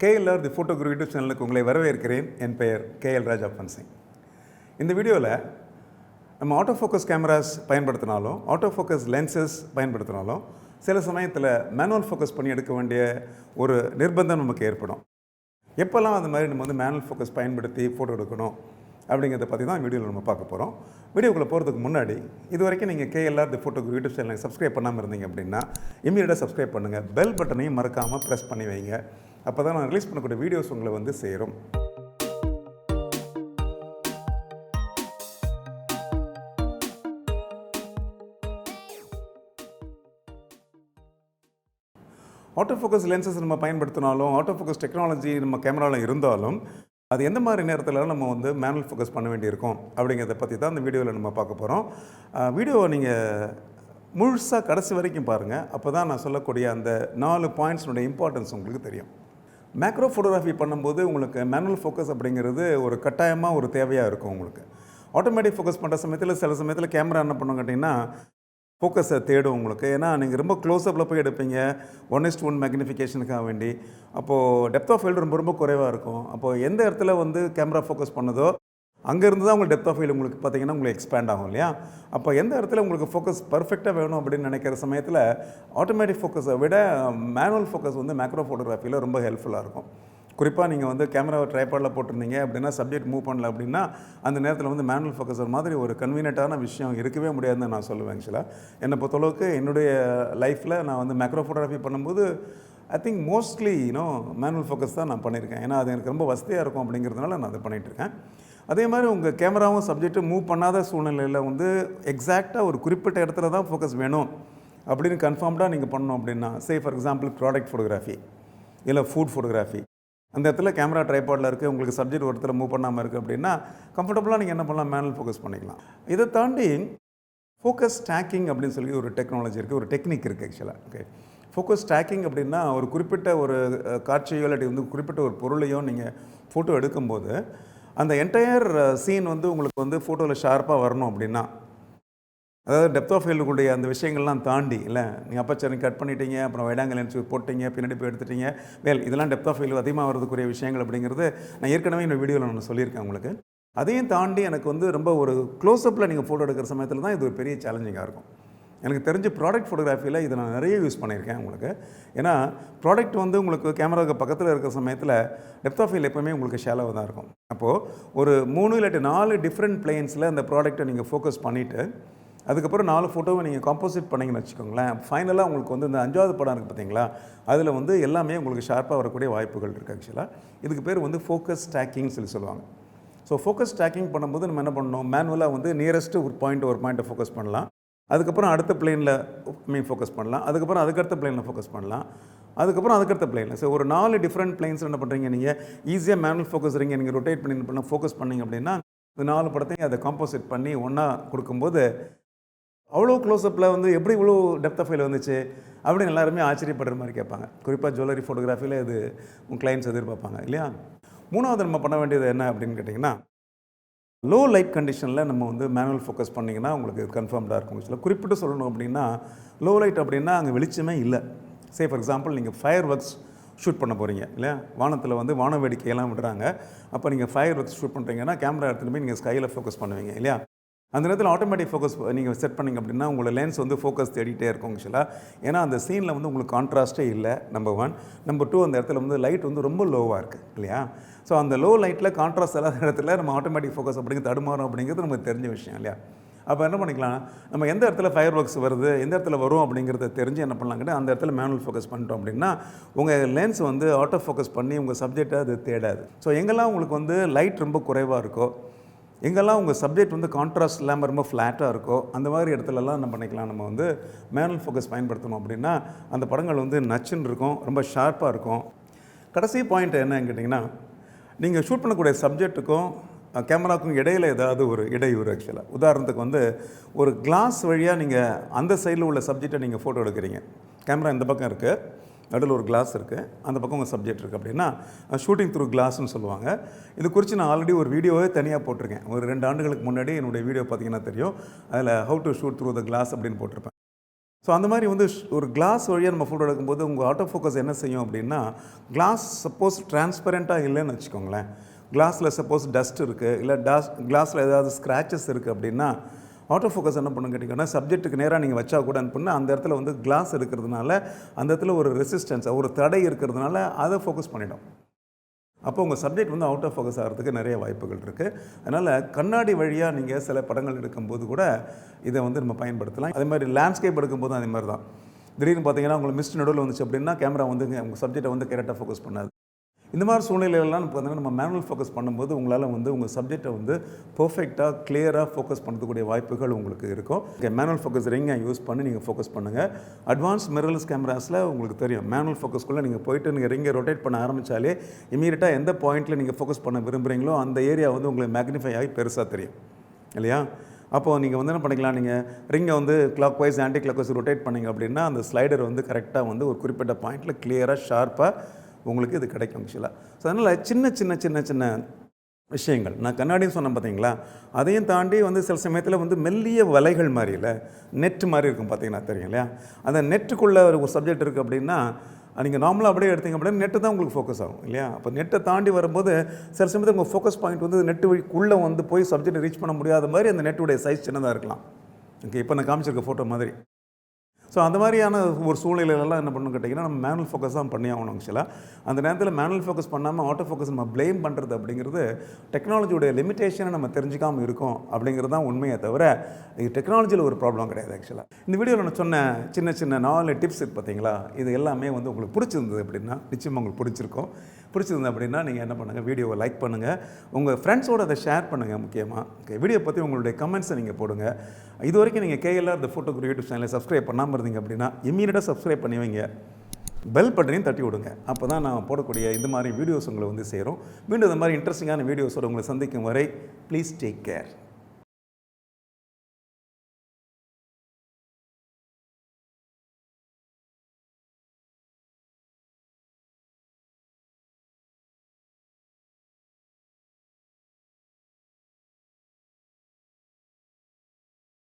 KLR தி photography YouTube சேனலுக்கு உங்களை வரவேற்கிறேன். என் பெயர் KL Ponsing. இந்த வீடியோவில் நம்ம ஆட்டோ ஃபோக்கஸ் கேமராஸ் பயன்படுத்தினாலும் ஆட்டோ ஃபோக்கஸ் லென்சஸ் பயன்படுத்தினாலும் சில சமயத்தில் மேனுவல் ஃபோக்கஸ் பண்ணி எடுக்க வேண்டிய ஒரு நிர்பந்தம் நமக்கு ஏற்படும். எப்போல்லாம் அந்த மாதிரி நம்ம மேனுவல் ஃபோக்கஸ் பயன்படுத்தி ஃபோட்டோ எடுக்கணும் அப்படிங்கிறத பற்றி தான் வீடியோவில் நம்ம பார்க்க போகிறோம். வீடியோக்குள்ளே போகிறதுக்கு முன்னாடி இது வரைக்கும் நீங்கள் KLR தி ஃபோட்டோகிராஃபி யூடியூப் சேனலை சப்ஸ்கிரைப் பண்ணாமல் இருந்தீங்க அப்படின்னா இமீடியட்டாக சப்ஸ்கிரைப் பண்ணுங்கள். பெல் பட்டனையும் மறக்காமல் ப்ரெஸ் பண்ணி வைங்க. அப்போ தான் நான் ரிலீஸ் பண்ணக்கூடிய வீடியோஸ் உங்களை சேரும். ஆட்டோ ஃபோக்கஸ் லென்சஸ் நம்ம பயன்படுத்தினாலும் ஆட்டோ ஃபோக்கஸ் டெக்னாலஜி நம்ம கேமராவில் இருந்தாலும் அது எந்த மாதிரி நேரத்தில் நம்ம மேனுவல் ஃபோக்கஸ் பண்ண வேண்டியிருக்கும் அப்படிங்கிறத பற்றி தான் இந்த வீடியோவில் நம்ம பார்க்க போகிறோம். வீடியோவை நீங்கள் முழுசாக கடைசி வரைக்கும் பாருங்கள். அப்போ தான் நான் சொல்லக்கூடிய அந்த 4 பாயிண்ட்ஸுடைய இம்பார்ட்டன்ஸ் உங்களுக்கு தெரியும். மேக்ரோ ஃபோட்டோகிராஃபி பண்ணும்போது உங்களுக்கு மேனுவல் ஃபோக்கஸ் அப்படிங்கிறது ஒரு கட்டாயமாக ஒரு தேவையாக இருக்கும். உங்களுக்கு ஆட்டோமேட்டிக் ஃபோக்கஸ் பண்ணுற சமயத்தில் சில சமயத்தில் கேமரா என்ன பண்ணும் கேட்டிங்கன்னா ஃபோக்கஸை தேடும் உங்களுக்கு. ஏன்னா நீங்கள் ரொம்ப க்ளோஸ்அப்பில் போய் எடுப்பீங்க 1:1 மேக்னிஃபிகேஷனுக்காக வேண்டி. அப்போது டெப்த் ஆஃப் ஃபீல்டு ரொம்ப குறைவாக இருக்கும். அப்போது எந்த இடத்துல கேமரா ஃபோக்கஸ் பண்ணுதோ அங்கேருந்து தான் உங்களுக்கு டெப்த் ஆஃப் ஃபீல்டு உங்களுக்கு பார்த்தீங்கன்னா உங்களுக்கு எக்ஸ்பேண்ட் ஆகும் இல்லையா. அப்போ எந்த இடத்துல உங்களுக்கு ஃபோக்கஸ் பர்ஃபெக்டாக வேணும் அப்படின்னு நினைக்கிற சமயத்தில் ஆட்டோமேட்டிக் ஃபோக்கஸை விட மேனுவல் ஃபோக்கஸ் மேக்ரோ ஃபோட்டோகிராஃபியில் ரொம்ப ஹெல்ப்ஃபுல்லாக இருக்கும். குறிப்பாக நீங்கள் கேமராவை ட்ரைபாடில் போட்டிருந்தீங்க அப்படின்னா சப்ஜெக்ட் மூவ் பண்ணல அப்படின்னா அந்த நேரத்தில் மேனுவல் ஃபோக்கஸ் மாதிரி ஒரு கன்வீனியன்ட்டான விஷயம் இருக்கவே முடியாதுன்னு நான் சொல்லுவேன். ஆக்சுவலாக என்னை பொறுத்தளவுக்கு என்னுடைய லைஃப்பில் நான் மேக்ரோ ஃபோட்டோகிராஃபி பண்ணும்போது I think mostly manual focus தான் நான் பண்ணியிருக்கேன். ஏன்னா அது எனக்கு ரொம்ப வசதியாக இருக்கும் அப்படிங்கிறதுனால நான் அதை பண்ணிகிட்ருக்கேன். அதே மாதிரி உங்கள் கேமராவும் சப்ஜெக்ட்டும் மூவ் பண்ணாத சூழ்நிலையில் எக்ஸாக்டாக ஒரு குறிப்பிட்ட இடத்துல தான் ஃபோக்கஸ் வேணும் அப்படின்னு கன்ஃபார்ம்டாக நீங்கள் பண்ணணும் அப்படின்னா ஃபார் எக்ஸாம்பிள் ப்ராடக்ட் ஃபோட்டோகிராஃபி இல்லை ஃபுட் ஃபோட்டோகிராஃபி அந்த இடத்துல கேமரா ட்ரைபாடில் இருக்குது, உங்களுக்கு சப்ஜெக்ட் ஒரு இடத்துல மூவ் பண்ணாமல் இருக்குது அப்படின்னா கம்ஃபர்டபுளாக நீங்கள் என்ன பண்ணலாம், மேனுவல் ஃபோக்கஸ் பண்ணிக்கலாம். இதை தாண்டி ஃபோக்கஸ் ஸ்டாக்கிங் அப்படின்னு சொல்லி ஒரு டெக்னாலஜி இருக்குது, ஒரு டெக்னிக் இருக்குது ஆக்சுவலாக. ஓகே, ஃபோக்கஸ் ஸ்டாக்கிங் அப்படின்னா ஒரு குறிப்பிட்ட ஒரு காட்சியோ இல்லாட்டி குறிப்பிட்ட ஒரு பொருளையோ நீங்கள் ஃபோட்டோ எடுக்கும்போது அந்த என்டையர் சீன் உங்களுக்கு ஃபோட்டோவில் ஷார்ப்பாக வரணும் அப்படின்னா, அதாவது டெப்த் ஆஃப் ஃபீல்டுடைய அந்த விஷயங்கள்லாம் தாண்டி இல்லை நீங்கள் அப்பச்சர் கட் பண்ணிட்டீங்க, அப்புறம் வைடாங்கல் லென்ஸ் போட்டிங்க, பின்னாடி போய் எடுத்துட்டீங்க, இதெல்லாம் டெப்த் ஆஃப் ஃபீல்டு அதிகமாக வரதுக்குரிய விஷயங்கள் அப்படிங்கிறது நான் ஏற்கனவே இந்த வீடியோவில் நான் சொல்லியிருக்கேன் உங்களுக்கு. அதையும் தாண்டி எனக்கு ரொம்ப ஒரு க்ளோஸ்அப்பில் நீங்கள் ஃபோட்டோ எடுக்கிற சமயத்தில் தான் இது ஒரு பெரிய சேலஞ்சிங்காக இருக்கும். எனக்கு தெரிஞ்சு ப்ராடக்ட் ஃபோட்டோகிராஃபியில் இதை நான் நிறைய யூஸ் பண்ணியிருக்கேன் உங்களுக்கு. ஏன்னா ப்ராடக்ட் உங்களுக்கு கேமராவுக்கு பக்கத்தில் இருக்கிற சமயத்தில் டெப்த் ஆஃப் ஃபீல்டு எப்போவுமே உங்களுக்கு ஷாலோவாக தான் இருக்கும். அப்போது ஒரு 3 இல்லாட்டி 4 டிஃப்ரெண்ட் பிளேன்ஸில் அந்த ப்ராடக்ட்டை நீங்கள் ஃபோக்கஸ் பண்ணிவிட்டு அதுக்கப்புறம் 4 ஃபோட்டோவை நீங்கள் காம்போசிட் பண்ணிங்கன்னு வச்சுக்கோங்களேன். ஃபைனலாக உங்களுக்கு இந்த 5வது படம் இருக்குது பார்த்தீங்களா, அதில் எல்லாமே உங்களுக்கு ஷார்ப்பாக வரக்கூடிய வாய்ப்புகள் இருக்குது. ஆக்சுவலாக இதுக்கு பேர் ஃபோக்கஸ் ஸ்டாக்கிங் சொல்லுவாங்க. ஸோ ஃபோக்கஸ் ஸ்டாக்கிங் பண்ணும்போது நம்ம என்ன பண்ணணும், மேனுவலாக நியரஸ்ட்டு ஒரு பாயிண்ட்டை ஃபோக்கஸ் பண்ணலாம். அதுக்கப்புறம் அடுத்த பிளேனில் ஃபோக்கஸ் பண்ணலாம். அதுக்கப்புறம் அதுக்கடுத்த பிளேனில் ஃபோக்கஸ் பண்ணலாம். அதுக்கப்புறம் அதுக்கடுத்த பிளேனில். ஸோ ஒரு 4 டிஃப்ரெண்ட் பிளேன்ஸ் என்ன பண்ணுறீங்க, நீங்கள் ஈஸியாக மேனுவல் ஃபோக்கஸ் நீங்கள் ரொட்டேட் பண்ணி ஃபோக்கஸ் பண்ணிங்க அப்படின்னா இந்த 4 படத்தையும் அதை காம்போசிட் பண்ணி ஒன்றா கொடுக்கும்போது அவ்வளோ க்ளோஸ்அப்பில் எப்படி இவ்வளோ டெப்த் ஆஃப் ஃபீல்டு வந்துச்சு அப்படின்னு எல்லாருமே ஆச்சரியப்படுற மாதிரி கேட்பாங்க. குறிப்பாக ஜுவல்லரி ஃபோட்டோகிராஃபியில் இது உங்கள் கிளைண்ட்ஸ் எதிர்பார்ப்பாங்க இல்லையா. 3வது நம்ம பண்ண வேண்டியது என்ன அப்படின்னு கேட்டிங்கன்னா, லோ லைட் கண்டிஷனில் நம்ம மேனுவல் ஃபோக்கஸ் பண்ணிங்கன்னா உங்களுக்கு கன்ஃபார்ம்டாக இருக்கும். ஆக்சுவலாக குறிப்பிட்டு சொல்லணும் அப்படின்னா லோ லைட் அப்படின்னா அங்கே வெளிச்சமே இல்லை. ஃபார் எக்ஸாம்பிள் நீங்கள் ஃபயர் ஒர்க்ஸ் ஷூட் பண்ண போகிறீங்க இல்லையா, வானத்தில் வான வேடிக்கையெல்லாம் விடுறாங்க. அப்போ நீங்கள் ஃபயர் ஒர்க்ஸ் ஷூட் பண்ணுறீங்கன்னா கேமரா எடுத்துகிட்டு போய் நீங்கள் ஸ்கையில் ஃபோக்கஸ் பண்ணுவீங்க இல்லையா. அந்த நேரத்தில் ஆட்டோமேட்டிக் ஃபோக்கஸ் நீங்கள் செட் பண்ணிங்க அப்படின்னா உங்களோட லென்ஸ் ஃபோக்கஸ் தேடிட்டே இருக்கும் ஆக்சுவலாக. ஏன்னா அந்த சீனில் உங்களுக்கு கான்ட்ராஸ்ட்டே இல்லை, நம்பர் 1. நம்பர் 2, அந்த இடத்துல லைட் ரொம்ப லோவாக இருக்குது இல்லையா. ஸோ அந்த லோ லைட்டில் கான்ட்ராஸ்ட் இல்லாத இடத்துல நம்ம ஆட்டோமேட்டிக் ஃபோக்கஸ் தடுமாறும் அப்படிங்கிறது நமக்கு தெரிஞ்ச விஷயம் இல்லையா. அப்போ என்ன பண்ணிக்கலாம், நம்ம எந்த இடத்துல ஃபயர் ஒர்க்ஸ் வருது, எந்த இடத்துல வரும் அப்படிங்கிறத தெரிஞ்சு என்ன பண்ணலாங்கிட்ட அந்த இடத்துல மேனுவல் ஃபோக்கஸ் பண்ணிட்டோம் அப்படின்னா உங்கள் லென்ஸ் ஆட்டோ ஃபோக்கஸ் பண்ணி உங்கள் சப்ஜெக்டை அது தேடாது. ஸோ எங்கெல்லாம் உங்களுக்கு லைட் ரொம்ப குறைவாக இருக்கோ, எங்கெல்லாம் உங்கள் சப்ஜெக்ட் கான்ட்ராஸ்ட் இல்லாமல் ரொம்ப ஃப்ளாட்டாக இருக்கோ அந்த மாதிரி இடத்துலலாம் என்ன பண்ணிக்கலாம், நம்ம மேனுவல் ஃபோக்கஸ் பயன்படுத்தணும் அப்படின்னா அந்த படங்கள் நச்சுன்னு இருக்கும், ரொம்ப ஷார்ப்பாக இருக்கும். கடைசி பாயிண்ட் என்னன்னு கேட்டிங்கன்னா, நீங்கள் ஷூட் பண்ணக்கூடிய சப்ஜெக்ட்டுக்கும் கேமராவுக்கும் இடையில் ஏதாவது ஒரு இடையூறு. ஆக்சுவலாக உதாரணத்துக்கு ஒரு கிளாஸ் வழியாக நீங்கள் அந்த சைடில் உள்ள சப்ஜெக்டை நீங்கள் ஃபோட்டோ எடுக்கிறீங்க, கேமரா இந்த பக்கம் இருக்குது, நடுவில் ஒரு கிளாஸ் இருக்குது, அந்த பக்கம் உங்கள் சப்ஜெக்ட் இருக்குது அப்படின்னா ஷூட்டிங் த்ரூ கிளாஸ்ன்னு சொல்லுவாங்க. இது குறித்து நான் ஆல்ரெடி ஒரு வீடியோவே தனியாக போட்டிருக்கேன். ஒரு 2 ஆண்டுகளுக்கு முன்னாடி என்னுடைய வீடியோ பார்த்தீங்கன்னா தெரியும். அதில் how to shoot through the glass அப்படின்னு போட்டிருப்பேன். ஸோ அந்த மாதிரி வந்து ஒரு கிளாஸ் வழியாக நம்ம ஃபோட்டோ எடுக்கும்போது உங்கள் ஆட்டோ ஃபோக்கஸ் என்ன செய்யும் அப்படின்னா, கிளாஸ் சப்போஸ் டிரான்ஸ்பரண்ட்டாக இல்லைன்னு வச்சுக்கோங்களேன், கிளாஸில் சப்போஸ் டஸ்ட் இருக்குது, இல்லை கிளாஸில் ஏதாவது ஸ்க்ராச்சஸ் இருக்குது அப்படின்னா, ஆட்டோ ஃபோக்கஸ் என்ன பண்ணுன்னு கேட்டிங்கன்னா, சப்ஜெக்ட்டுக்கு நேராக நீங்கள் வச்சா கூட அனுப்புனா அந்த இடத்துல வந்து கிளாஸ் இருக்கிறதுனால, அந்த இடத்துல ஒரு ரெசிஸ்டன்ஸ், ஒரு தடை இருக்கிறதுனால அதை ஃபோக்கஸ் பண்ணிடும். அப்போ உங்கள் சப்ஜெக்ட் வந்து அவுட் ஆஃப் ஃபோக்கஸ் ஆகிறதுக்கு நிறைய வாய்ப்புகள் இருக்குது. அதனால் கண்ணாடி வழியாக நீங்கள் சில படங்கள் எடுக்கும்போது கூட இதை வந்து நம்ம பயன்படுத்தலாம். அதே மாதிரி லேண்ட்ஸ்கேப் எடுக்கும்போதும் அதே மாதிரி தான். திடீர்னு பார்த்தீங்கன்னா உங்களுக்கு மிஸ்ட் நடுவில் வந்துச்சு அப்படின்னா கேமரா வந்து உங்கள் சப்ஜெக்டை வந்து கரெக்டாக ஃபோக்கஸ் பண்ணாது. இந்த மாதிரி சூழ்நிலையிலலாம் பார்த்தீங்கன்னா நம்ம மேனுவல் ஃபோக்கஸ் பண்ணும்போது உங்களால் வந்து உங்கள் சப்ஜெக்டை வந்து பர்ஃபெக்டாக கிளியராக ஃபோக்கஸ் பண்ணக்கூடிய வாய்ப்புகள் உங்களுக்கு இருக்கும். மேனுவல் ஃபோக்கஸ் ரிங்கை யூஸ் பண்ணி நீங்கள் ஃபோக்கஸ் பண்ணுங்கள். அட்வான்ஸ் மிரர்லெஸ் கேமராஸில் உங்களுக்கு தெரியும், மேனுவல் ஃபோக்கஸ்க்குள்ளே நீங்கள் போயிட்டு நீங்கள் ரிங்கை ரொட்டேட் பண்ண ஆரம்பித்தாலே இமீடியட்டாக எந்த பாயிண்ட்டில் நீங்கள் ஃபோக்கஸ் பண்ண விரும்புகிறீங்களோ அந்த ஏரியா வந்து உங்களுக்கு மேக்னிஃபை ஆகி பெருசாக தெரியும் இல்லையா? அப்போது நீங்கள் வந்து என்ன பண்ணிக்கலாம், நீங்கள் ரிங்கை வந்து clockwise anticlockwise rotate பண்ணிங்க அப்படின்னா அந்த ஸ்லைடர் வந்து கரெக்டாக வந்து ஒரு குறிப்பிட்ட பாயிண்ட்டில் கிளியராக ஷார்ப்பாக உங்களுக்கு இது கிடைக்கும் ஆக்சுவலாக. ஸோ அதனால் சின்ன சின்ன சின்ன சின்ன விஷயங்கள் நான் கண்ணாடின்னு சொன்னேன் பார்த்தீங்களா, அதையும் தாண்டி வந்து சில சமயத்தில் வந்து மெல்லிய வலைகள் மாதிரி இல்லை, நெட்டு மாதிரி இருக்கும் பார்த்தீங்கன்னா தெரியும் இல்லையா? அந்த நெட்டுக்குள்ளே ஒரு சப்ஜெக்ட் இருக்குது அப்படின்னா நீங்கள் நார்மலாக அப்படியே எடுத்தீங்க அப்படின்னா நெட்டு தான் உங்களுக்கு ஃபோக்கஸ் ஆகும் இல்லையா? அப்போ நெட்டை தாண்டி வரும்போது சில சமயத்தில் உங்கள் ஃபோக்கஸ் பாயிண்ட் வந்து நெட்டு வழிக்குள்ளே வந்து போய் சப்ஜெக்டை ரீச் பண்ண முடியாத மாதிரி அந்த நெட்டுடைய சைஸ் சின்னதாக இருக்கலாம். ஓகே, இப்போ நான் காமிச்சிருக்க ஃபோட்டோ மாதிரி. ஸோ அந்த மாதிரியான ஒரு சூழ்நிலையிலலாம் என்ன பண்ணணும் கேட்டிங்கன்னா நம்ம மேனுவல் ஃபோக்கஸ் தான் பண்ணி ஆகணும் ஆக்சுவலாக. அந்த நேரத்தில் மேனுவல் ஃபோக்கஸ் பண்ணாமல் ஆட்டோ ஃபோக்கஸ் நம்ம ப்ளேம் பண்ணுறது அப்படிங்கிறது டெக்னாலஜியோடைய லிமிட்டேஷனை நம்ம தெரிஞ்சிக்காமல் இருக்கோம் அப்படிங்கிறது தான் உண்மையை தவிர இது டெக்னாலஜியில் ஒரு ப்ராப்ளம் கிடையாது ஆக்சுவலாக. இந்த வீடியோவில் நான் சொன்ன சின்ன சின்ன 4 டிப்ஸ் இருக்குது பார்த்தீங்களா, இது எல்லாமே வந்து உங்களுக்கு பிடிச்சிருந்தது அப்படின்னா நிச்சயமாக உங்களுக்கு பிடிச்சிருக்கும். பிடிச்சிருந்தது அப்படின்னா நீங்கள் என்ன பண்ணுங்கள், வீடியோவை லைக் பண்ணுங்கள், உங்கள் ஃப்ரெண்ட்ஸோடு அதை ஷேர் பண்ணுங்கள். முக்கியமாக வீடியோ பற்றி உங்களுடைய கமெண்ட்ஸை நீங்கள் போடுங்க. இது வரைக்கும் நீங்கள் KLR த ஃபோட்டோகிராஃபி யூடியூப் சேனலை சப்ஸ்கிரைப் பண்ணாமல் இருந்தீங்க அப்படின்னா இம்மீடியட்டாக சப்ஸ்கிரைப் பண்ணி வைங்க, பெல் பட்டனையும் தட்டி விடுங்க. அப்போ தான் நான் போடக்கூடிய இந்த மாதிரி வீடியோஸ் உங்களை வந்து சேரும். மீண்டும் இந்த மாதிரி இன்ட்ரெஸ்டிங்கான வீடியோஸோடு உங்களை சந்திக்கும் வரை ப்ளீஸ் டேக் கேர்.